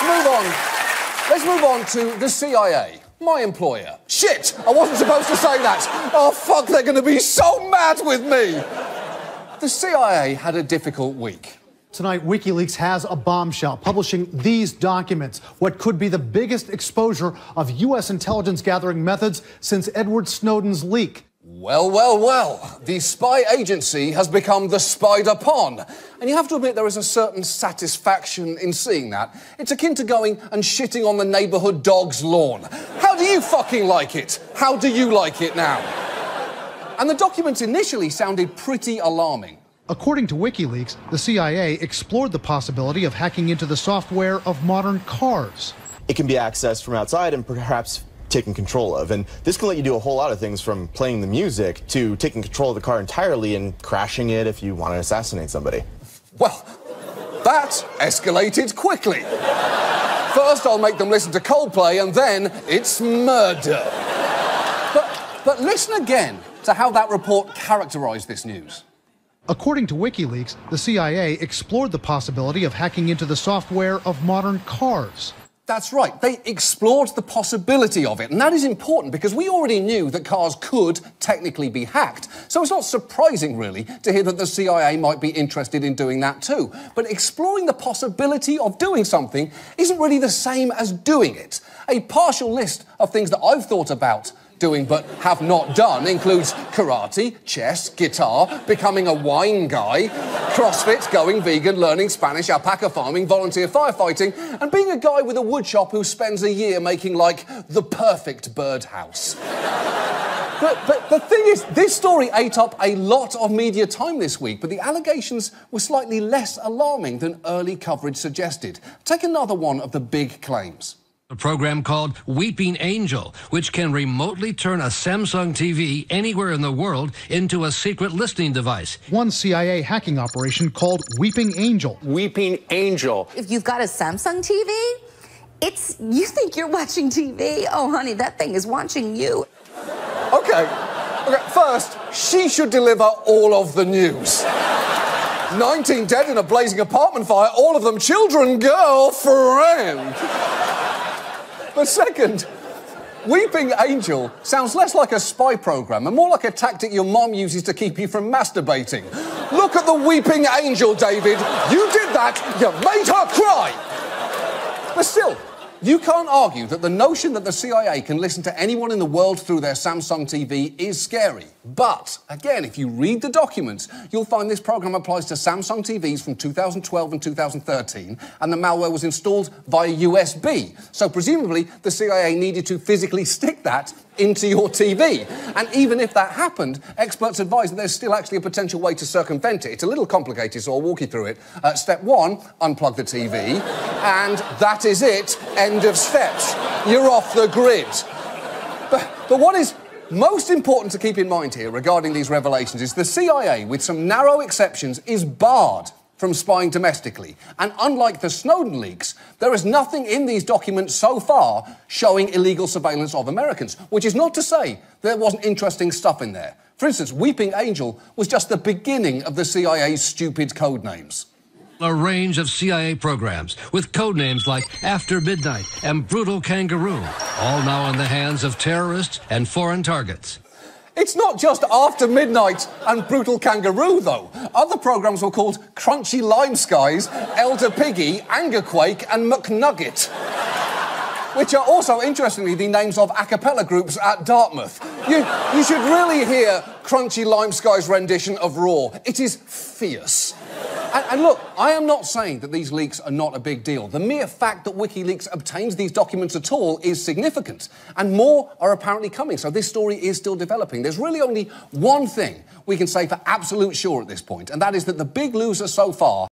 move on. Let's move on to the CIA, my employer. Shit, I wasn't supposed to say that. Oh, fuck, they're going to be so mad with me. The CIA had a difficult week. Tonight, WikiLeaks has a bombshell, publishing these documents, what could be the biggest exposure of U.S. intelligence gathering methods since Edward Snowden's leak. Well, well, well, the spy agency has become the spied upon. And you have to admit there is a certain satisfaction in seeing that. It's akin to going and shitting on the neighbourhood dog's lawn. How do you fucking like it? How do you like it now? And the documents initially sounded pretty alarming. According to WikiLeaks, the CIA explored the possibility of hacking into the software of modern cars. It can be accessed from outside and perhaps taken control of. And this can let you do a whole lot of things, from playing the music to taking control of the car entirely and crashing it if you want to assassinate somebody. Well, that escalated quickly. First, I'll make them listen to Coldplay, and then it's murder. But listen again to how that report characterized this news. According to WikiLeaks, the CIA explored the possibility of hacking into the software of modern cars. That's right, they explored the possibility of it, and that is important because we already knew that cars could technically be hacked. So it's not surprising, really, to hear that the CIA might be interested in doing that too. But exploring the possibility of doing something isn't really the same as doing it. A partial list of things that I've thought about doing but have not done includes karate, chess, guitar, becoming a wine guy, CrossFit, going vegan, learning Spanish, alpaca farming, volunteer firefighting, and being a guy with a woodshop who spends a year making, like, the perfect birdhouse. But the thing is, this story ate up a lot of media time this week, but the allegations were slightly less alarming than early coverage suggested. Take another one of the big claims. A program called Weeping Angel, which can remotely turn a Samsung TV anywhere in the world into a secret listening device. One CIA hacking operation called Weeping Angel. Weeping Angel. If you've got a Samsung TV, you think you're watching TV. Oh, honey, that thing is watching you. Okay, first, she should deliver all of the news. 19 dead in a blazing apartment fire, all of them children, girlfriend. But second, Weeping Angel sounds less like a spy program and more like a tactic your mom uses to keep you from masturbating. Look at the Weeping Angel, David. You did that. You made her cry. But still, you can't argue that the notion that the CIA can listen to anyone in the world through their Samsung TV is scary. But, again, if you read the documents, you'll find this program applies to Samsung TVs from 2012 and 2013, and the malware was installed via USB. So, presumably, the CIA needed to physically stick that into your TV. And even if that happened, experts advise that there's still actually a potential way to circumvent it. It's a little complicated, so I'll walk you through it. Step one, unplug the TV, and that is it. End of steps. You're off the grid. But what is most important to keep in mind here regarding these revelations is the CIA, with some narrow exceptions, is barred from spying domestically. And unlike the Snowden leaks, there is nothing in these documents so far showing illegal surveillance of Americans, which is not to say there wasn't interesting stuff in there. For instance, Weeping Angel was just the beginning of the CIA's stupid code names. A range of CIA programs with code names like After Midnight and Brutal Kangaroo, all now in the hands of terrorists and foreign targets. It's not just After Midnight and Brutal Kangaroo, though. Other programs were called Crunchy Lime Skies, Elder Piggy, Angerquake, and McNugget, which are also, interestingly, the names of a cappella groups at Dartmouth. You should really hear Crunchy Lime Skies' rendition of Raw. It is fierce. And look, I am not saying that these leaks are not a big deal. The mere fact that WikiLeaks obtains these documents at all is significant. And more are apparently coming, so this story is still developing. There's really only one thing we can say for absolute sure at this point, and that is that the big loser so far